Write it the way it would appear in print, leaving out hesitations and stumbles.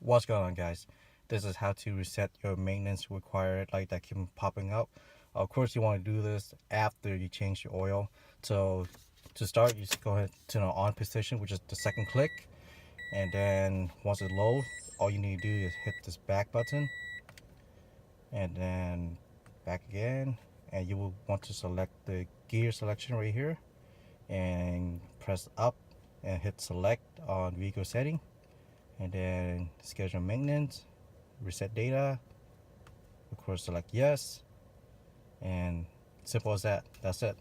What's going on, guys? This is how to reset your maintenance required light that keep popping up. Of course, you want to do this after you change your oil. So to start, you just go ahead to the on position, which is the second click, and then once it's low, all you need to do is hit this back button and then back again, and you will want to select the gear selection right here and press up and hit select on vehicle setting, and then schedule maintenance, reset data, of course select yes, and simple as that. That's it.